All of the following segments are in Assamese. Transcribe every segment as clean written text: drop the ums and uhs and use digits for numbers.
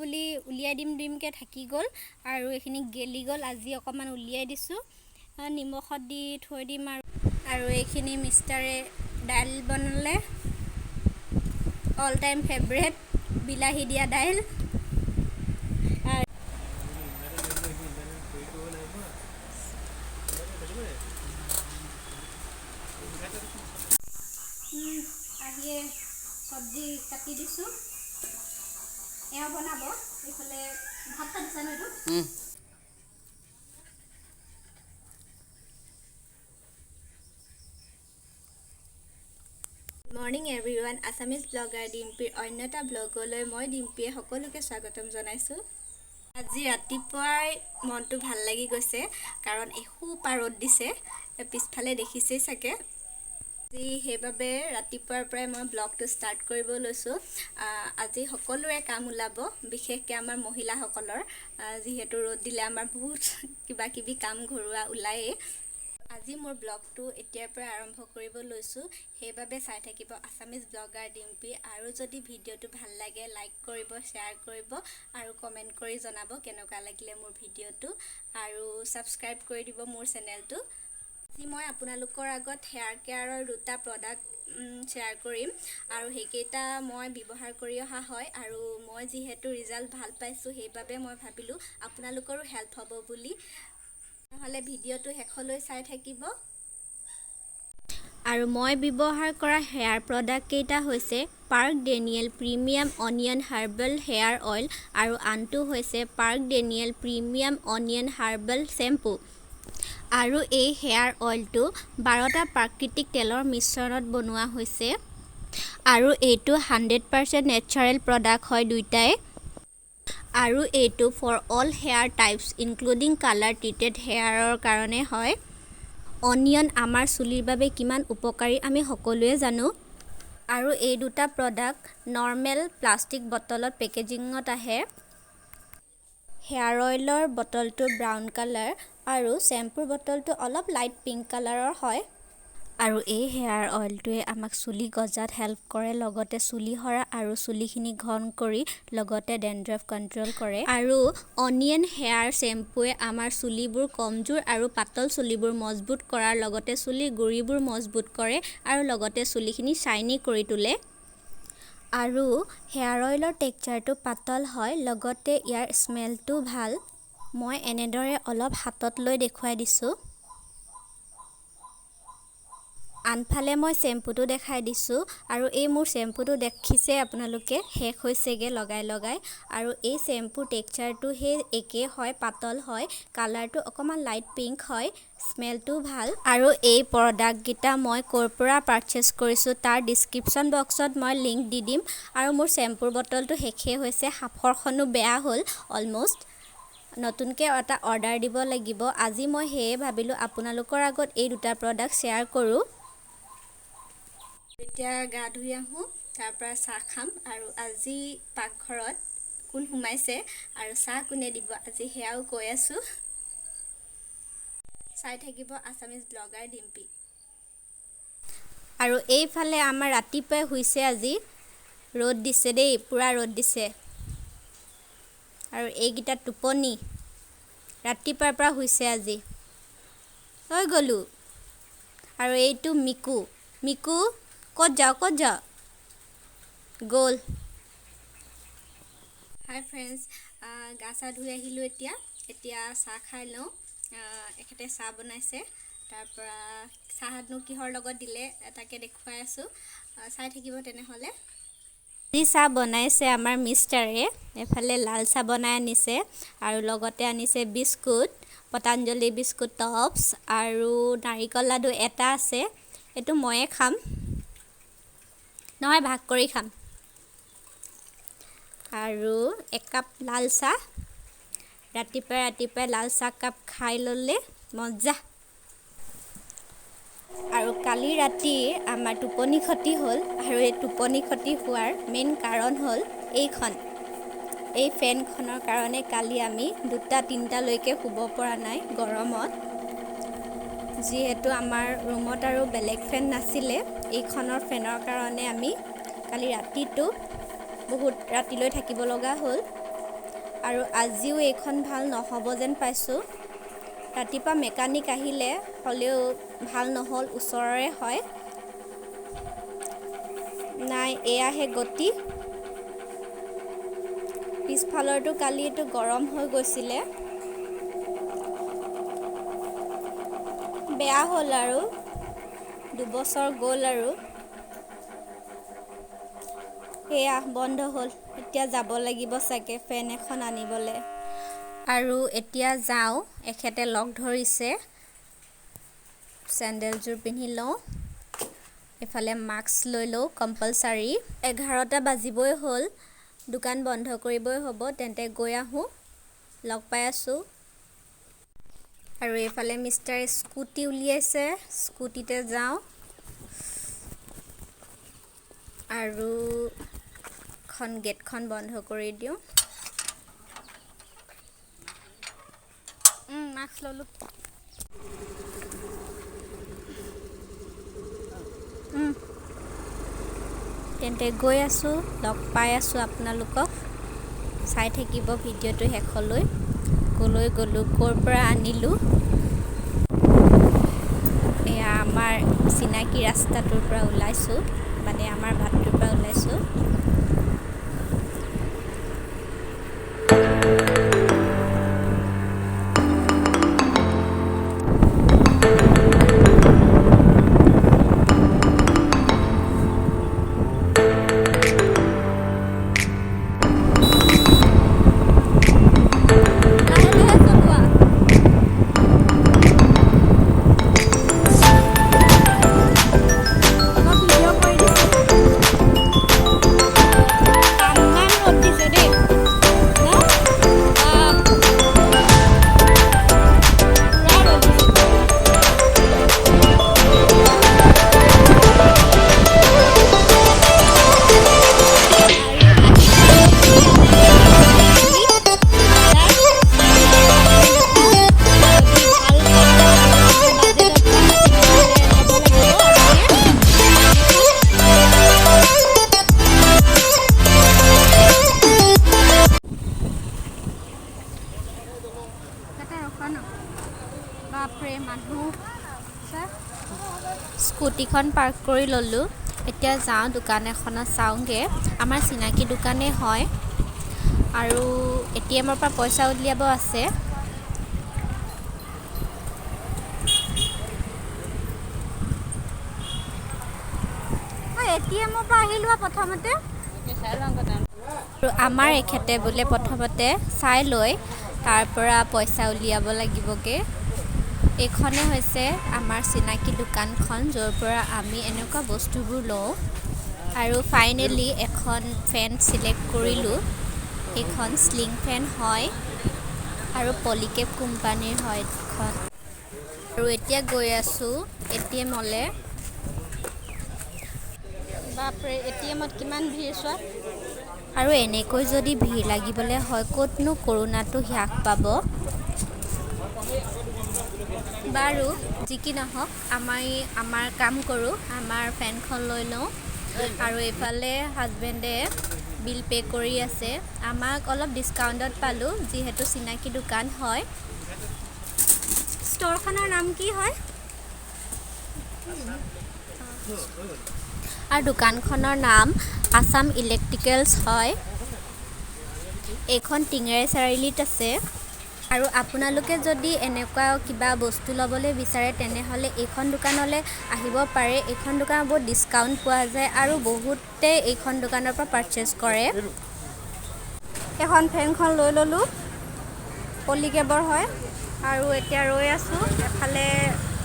বুলি উলিয়াই দিমকে থাকি গ'ল আৰু এইখিনি গেলি গ'ল। আজি অকণমান উলিয়াই দিছোঁ, নিমখত দি থৈ দিম। আৰু এইখিনি মিষ্টাৰে দাইল বনালে, অল টাইম ফেভৰেট বিলাহী দিয়া দাইল। আহিয়ে চব্জি কাটি দিছোঁ, এওঁ বনাব। এইফালে ভাত পাতিছা ন? এইটো মৰ্ণিং এভৰিৱান, আছামিজ ব্লগাৰ ডিম্পীৰ অন্য এটা ব্লগলৈ মই ডিম্পীয়ে সকলোকে স্বাগতম জনাইছোঁ। আজি ৰাতিপুৱাই মনটো ভাল লাগি গৈছে, কাৰণ এসোপা ৰ'দ দিছে, পিছফালে দেখিছেই চাগে। সেইবাবে ৰাতিপুৱাৰ পৰাই মই ব্লগটো ষ্টাৰ্ট কৰিব লৈছোঁ। আজি সকলোৰে কাম ওলাব, বিশেষকৈ আমাৰ মহিলাসকলৰ, যিহেতু ৰ'দ দিলে আমাৰ বহুত কিবা কিবি কাম ঘৰুৱা ওলায়েই। আজি মোৰ ব্লগটো এতিয়াৰ পৰা আৰম্ভ কৰিব লৈছোঁ, সেইবাবে চাই থাকিব আছামিজ ব্লগাৰ ডিম্পী। আৰু যদি ভিডিঅ'টো ভাল লাগে লাইক কৰিব, শ্বেয়াৰ কৰিব আৰু কমেণ্ট কৰি জনাব কেনেকুৱা লাগিলে মোৰ ভিডিঅ'টো, আৰু ছাবস্ক্ৰাইব কৰি দিব মোৰ চেনেলটো। আজি মই আপোনালোকৰ আগত হেয়াৰ কেয়াৰৰ দুটা প্ৰডাক্ট শ্বেয়াৰ কৰিম, আৰু সেইকেইটা মই ব্যৱহাৰ কৰি অহা হয়, আৰু মই যিহেতু ৰিজাল্ট ভাল পাইছোঁ সেইবাবে মই ভাবিলোঁ আপোনালোকৰো হেল্প হ'ব বুলি। নহ'লে ভিডিঅ'টো শেষলৈ চাই থাকিব। আৰু মই ব্যৱহাৰ কৰা হেয়াৰ প্ৰডাক্টকেইটা হৈছে park Daniel premium onion herbal hair oil, আৰু আনটো হৈছে park Daniel premium onion herbal shampoo. আৰু এই হেয়াৰ অইলটো 12টা প্ৰাকৃতিক তেলৰ মিশ্ৰণত বনোৱা হৈছে, আৰু এইটো 100% নেচাৰেল প্ৰডাক্ট হয় দুইটাই। আৰু এইটো for all hair types including colour treated হেয়াৰৰ কাৰণে হয়। অনিয়ন আমাৰ চুলিৰ বাবে কিমান উপকাৰী আমি সকলোৱে জানো। আৰু এই দুটা প্ৰডাক্ট নৰ্মেল প্লাষ্টিক বটলত পেকেজিঙত আহে। হেয়াৰ অইলৰ বটলটো ব্ৰাউন কালাৰ আৰু শ্বেম্পুৰ বটলটো অলপ লাইট পিংক কালাৰৰ হয়। আৰু এই হেয়াৰ অইলটোৱে আমাক চুলি গজাত হেল্প কৰে, লগতে চুলি সৰা আৰু চুলিখিনি ঘন কৰি, লগতে ডেণ্ড্ৰাফ কণ্ট্ৰল কৰে। আৰু অনিয়ন হেয়াৰ শ্বেম্পুৱে আমাৰ চুলিবোৰ কমজোৰ আৰু পাতল চুলিবোৰ মজবুত কৰাৰ লগতে চুলিৰ গুৰিবোৰ মজবুত কৰে, আৰু লগতে চুলিখিনি শ্বাইনি কৰি তোলে। আৰু হেয়াৰ অইলৰ টেক্সচাৰটো পাতল হয়, লগতে ইয়াৰ স্মেলটো ভাল। মই এনেদৰে অলপ হাতত লৈ দেখুৱাই দিছোঁ। আনফালে মই শ্বেম্পুটো দেখাই দিছোঁ, আৰু এই মোৰ শ্বেম্পুটো দেখিছে আপোনালোকে, শেষ হৈছেগৈ লগাই। আৰু এই শ্বেম্পুৰ টেক্সচাৰটো সেই একেই হয়, পাতল হয়, কালাৰটো অকণমান লাইট পিংক হয়, স্মেলটো ভাল। আৰু এই প্ৰডাক্টকেইটা মই ক'ৰ পৰা পাৰচেছ কৰিছোঁ তাৰ ডিছক্ৰিপশ্যন বক্সত মই লিংক দি দিম। আৰু মোৰ শ্বেম্পুৰ বটলটো শেষেই হৈছে, সাফৰখনো বেয়া হ'ল অলম'ষ্ট। নতুনকৈ এটা অৰ্ডাৰ দিব লাগিব। আজি মই সেয়ে ভাবিলোঁ আপোনালোকৰ আগত এই দুটা প্ৰডাক্ট শ্বেয়াৰ কৰোঁ। এতিয়া গা ধুই আহোঁ, তাৰপৰা চাহ খাম। আৰু আজি পাকঘৰত কোন সোমাইছে আৰু চাহ কোনে দিব আজি সেয়াও কৈ আছোঁ। চাই থাকিব আছামিজ ব্লগাৰ ডিম্পী। আৰু এইফালে আমাৰ ৰাতিপুৱাই হৈছে আজি, ৰ'দ দিছে দেই, পূৰা ৰ'দ দিছে। আৰু এইকেইটা টোপনি ৰাতিপুৱাৰ পৰা হৈছে আজি। হৈ গ'লোঁ। আৰু এইটো মিকু ক'ত যাওঁ গ'ল। হাই ফ্ৰেণ্ডছ, গা চা ধুই আহিলোঁ। এতিয়া চাহ খাই লওঁ। এখেতে চাহ বনাইছে, তাৰপৰা চাহনো কিহৰ লগত দিলে তাকে দেখুৱাই আছোঁ, চাই থাকিব তেনেহ'লে। আজি চাহ বনাইছে আমাৰ মিষ্টাৰে, এফালে লাল চাহ বনাই আনিছে, আৰু লগতে আনিছে বিস্কুট, পতঞ্জলি বিস্কুট টপছ, আৰু নাৰিকল লাডু এটা আছে, এইটো ময়ে খাম, নহয় ভাগ কৰি খাম। আৰু একাপ লাল চাহ, ৰাতিপুৱাই লাল চাহ কাপ খাই ল'লে মজা। আৰু কালি ৰাতি আমাৰ টোপনি ক্ষতি হ'ল, আৰু এই টোপনি ক্ষতি হোৱাৰ মেইন কাৰণ হ'ল এইখন। এই ফেনখনৰ কাৰণে কালি আমি 2-3টা লৈকে শুব পৰা নাই গৰমত। যিহেতু আমাৰ ৰুমত আৰু বেলেগ ফেন নাছিলে, এইখনৰ ফেনৰ কাৰণে আমি কালি ৰাতিটো বহুত ৰাতিলৈ থাকিব লগা হ'ল। আৰু আজিও এইখন ভাল নহ'ব যেন পাইছোঁ। ৰাতিপুৱা মেকানিক আহিলে, হ'লেও ভাল নহ'ল, ওচৰৰে হয়। নাই, এয়াহে গতি। পিছফালৰটো কালি এইটো গৰম হৈ গৈছিলে, বেয়া হ'ল আৰু 2 বছৰ গ'ল আৰু সেয়া বন্ধ হ'ল। এতিয়া যাব লাগিব চাগে ফেন এখন আনিবলৈ। আৰু এতিয়া যাওঁ, এখেতে লগ ধৰিছে। চেণ্ডেলযোৰ পিন্ধি লওঁ, এফালে মাস্ক লৈ লওঁ কম্পালচাৰী। 11টা বাজিবই হ'ল, দোকান বন্ধ কৰিবই হ'ব। তেন্তে গৈ আহোঁ, লগ পাই আছোঁ। আৰু এইফালে মিষ্টাৰে স্কুটি উলিয়াইছে, স্কুটিতে যাওঁ। আৰু গেটখন বন্ধ কৰি দিওঁ। মাস্ক ল'লোঁ। তেন্তে গৈ আছোঁ, লগ পাই আছোঁ আপোনালোকক। চাই থাকিব ভিডিঅ'টো শেষলৈ। ক'লৈ গ'লোঁ, ক'ৰ পৰা আনিলোঁ। এয়া আমাৰ চিনাকি ৰাস্তাটোৰ পৰা ওলাইছোঁ, মানে আমাৰ বাটটোৰ পৰা ওলাইছোঁ। স্কুটিখন পাৰ্ক কৰি ল'লোঁ। এতিয়া যাওঁ দোকান এখনত চাওঁগৈ। আমাৰ চিনাকি দোকানেই হয় আৰু ATMৰ পৰা পইচা উলিয়াব আছে। ATMৰ পৰা আহি লোৱা প্ৰথমতে। আৰু আমাৰ এখেতে বোলে প্ৰথমতে চাই লৈ তাৰ পৰা পইচা উলিয়াব লাগিবগৈ। এইখনে হৈছে আমাৰ চিনাকি দোকানখন, য'ৰ পৰা আমি এনেকুৱা বস্তুবোৰ লওঁ। আৰু ফাইনেলি এখন ফেন চিলেক্ট কৰিলোঁ। এইখন স্লিং ফেন হয় আৰু পলিকেপ কোম্পানীৰ হয় এইখন। আৰু এতিয়া গৈ আছোঁ ATMলৈ। বাপৰে, ATMত কিমান ভিৰ চোৱা। আৰু এনেকৈ যদি ভিৰ লাগিবলৈ হয়, ক'তনো কৰোনাটো হ্ৰাস পাব। বাৰু যি কি নহওক, আমাৰ কাম কৰোঁ, আমাৰ ফেনখন লৈ লওঁ। আৰু এইফালে হাজবেণ্ডে বিল পে' কৰি আছে। আমাক অলপ ডিছকাউণ্টত পালোঁ, যিহেতু চিনাকি দোকান হয়। ষ্ট'ৰখনৰ নাম কি হয়? আৰু দোকানখনৰ নাম আছাম ইলেক্ট্ৰিকেলছ হয়। এইখন টিঙেৰে চাৰিআলিত আছে। আৰু আপোনালোকে যদি এনেকুৱা কিবা বস্তু ল'বলৈ বিচাৰে, তেনেহ'লে এইখন দোকানলৈ আহিব পাৰে। এইখন দোকানত বহুত ডিছকাউণ্ট পোৱা যায় আৰু বহুতে এইখন দোকানৰ পৰা পাৰচেছ কৰে। এখন ফেনখন লৈ ল'লোঁ, পলিকেবৰ হয়। আৰু এতিয়া ৰৈ আছোঁ, এফালে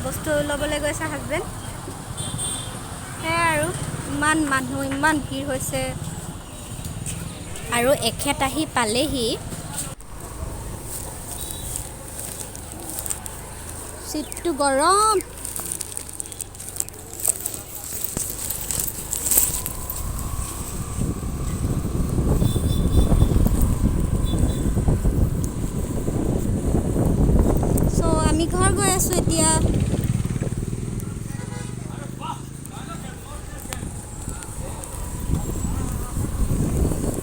বস্তু ল'বলৈ গৈছে হাজবেণ্ড। সেয়াই আৰু ইমান মানুহ, ইমান ভিৰ হৈছে। আৰু এখেত আহি পালেহি। চিটটো গৰম। দিয়া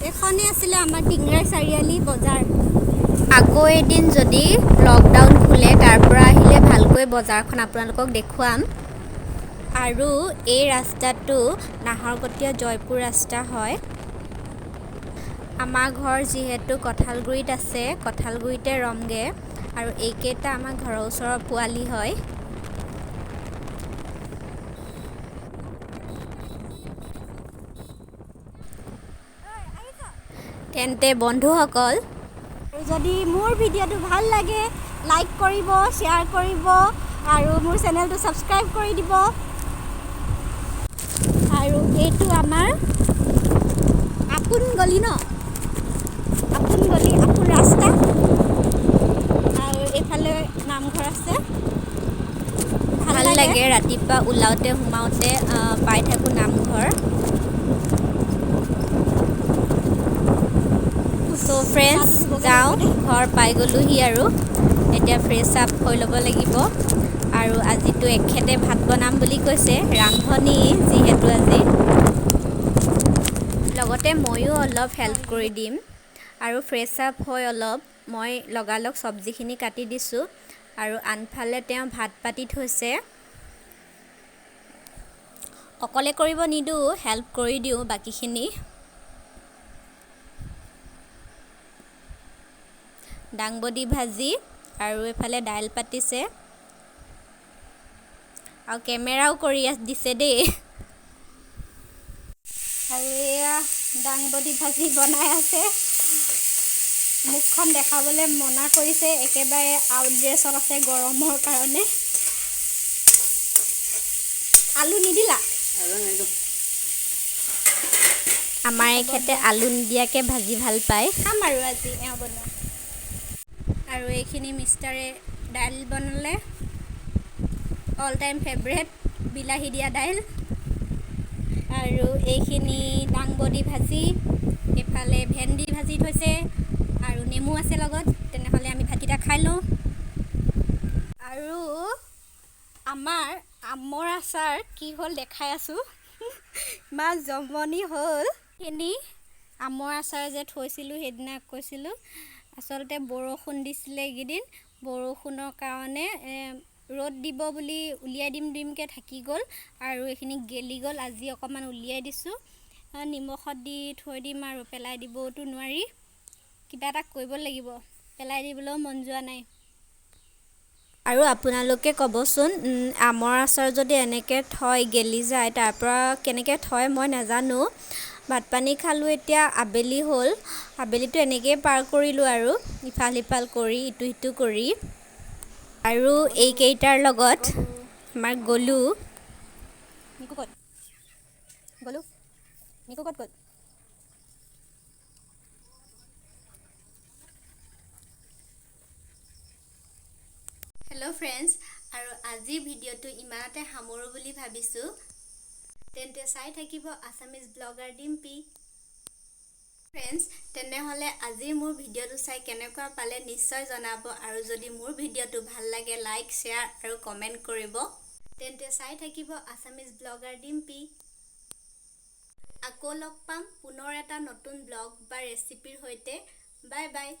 এখনে আছিলে আমাৰ টিংৰাই চাৰিআলি বজাৰ আকৌ এদিন যদি লকডাউন খুলে তাৰ পৰা আহিলে ভালকৈ বজাৰখন আপোনালোকক দেখুৱাম আৰু এই ৰাস্তাটো নাহৰকটীয়া জয়পুৰ ৰাস্তা হয় আমাৰ ঘৰ যিহেতু কঁঠালগুৰিত আছে কঁঠালগুৰিতে ৰমগে আৰু এইকেইটা আমাৰ ঘৰৰ ওচৰৰ পোৱালি হয় তেন্তে বন্ধুসকল যদি মোৰ ভিডিঅ'টো ভাল লাগে লাইক কৰিব শ্বেয়াৰ কৰিব আৰু মোৰ চেনেলটো ছাবস্ক্ৰাইব কৰি দিব আৰু এইটো আমাৰ আপোন গলি ন আপোন গলি আপোন ৰাস্তা আৰু এইফালে নামঘৰ আছে ভাল লাগে ৰাতিপুৱা ওলাওঁতে সোমাওঁতে পাই থাকোঁ নামঘৰ চ' ফ্ৰেণ্ডছ যাওঁ ঘৰ পাই গ'লোহি আৰু এতিয়া ফ্ৰেছ আপ হৈ ল'ব লাগিব আৰু আজিতো এখেতে ভাত বনাম বুলি কৈছে ৰান্ধনি যিহেতু আজি লগতে ময়ো অলপ হেল্প কৰি দিম আৰু ফ্ৰেছ আপ হৈ অলপ মই লগালগ চব্জিখিনি কাটি দিছোঁ আৰু আনফালে তেওঁ ভাত পাতি থৈছে অকলে কৰিব নিদিওঁ হেল্প কৰি দিওঁ বাকীখিনি দাংবডি ভাজি আৰু এইফালে দাইল পাতিছে আৰু কেমেৰাও কৰি দিছে দেই আৰু এয়া দাংবডি ভাজি বনাই আছে মুখখন দেখাবলৈ মনা কৰিছে একেবাৰে আউটড্ৰেছত আছে গৰমৰ কাৰণে আলু নিদিলা আমাৰ এখেতে আলু নিদিয়াকৈ ভাজি ভাল পায় খাম আৰু আজি এওঁ বনোৱা আৰু এইখিনি মিষ্টাৰে দাইল বনালে অল টাইম ফেভৰেট বিলাহী দিয়া দাইল আৰু এইখিনি দাংবডি ভাজি এইফালে ভেন্দি ভাজি থৈছে আৰু নেমু আছে লগত তেনেহ'লে আমি ভাতকেইটা খাই লওঁ আৰু আমাৰ আমৰ আচাৰ কি হ'ল দেখাই আছোঁ ইমান জমনি হ'ল এইখিনি আমৰ আচাৰ যে থৈছিলোঁ সেইদিনা কৈছিলোঁ আচলতে বৰষুণ দিছিলে এইকেইদিন বৰষুণৰ কাৰণে ৰ'দ দিব বুলি উলিয়াই দিমকৈ থাকি গ'ল আৰু এইখিনি গেলি গ'ল আজি অকণমান উলিয়াই দিছোঁ নিমখত দি থৈ দিম আৰু পেলাই দিবওতো নোৱাৰি কিবা এটা কৰিব লাগিব পেলাই দিবলৈও মন যোৱা নাই আৰু আপোনালোকে ক'বচোন আমৰ আচাৰ যদি এনেকৈ থয় গেলি যায় তাৰ পৰা কেনেকৈ থয় মই নাজানো ভাত পানী খালোঁ এতিয়া আবেলি হ'ল আবেলিটো এনেকৈয়ে পাৰ কৰিলোঁ আৰু ইফাল সিফাল কৰি ইটো সিটো কৰি আৰু এইকেইটাৰ লগত আমাৰ গ'লো নিকু ক'ত গ'লো নিকু ক'ত গ'ল হেল্ল' ফ্ৰেণ্ডছ আৰু আজিৰ ভিডিঅ'টো ইমানতে সামৰোঁ বুলি ভাবিছোঁ তেন্তে চাই থাকিব আছামিজ ব্লগাৰ ডিম্পী ফ্ৰেণ্ডছ তেনেহ'লে আজিৰ মোৰ ভিডিঅ'টো চাই কেনেকুৱা পালে নিশ্চয় জনাব আৰু যদি মোৰ ভিডিঅ'টো ভাল লাগে লাইক শ্বেয়াৰ আৰু কমেণ্ট কৰিব তেন্তে চাই থাকিব আছামিজ ব্লগাৰ ডিম্পী আকৌ লগ পাম পুনৰ এটা নতুন ব্লগ বা ৰেচিপিৰ সৈতে বাই বাই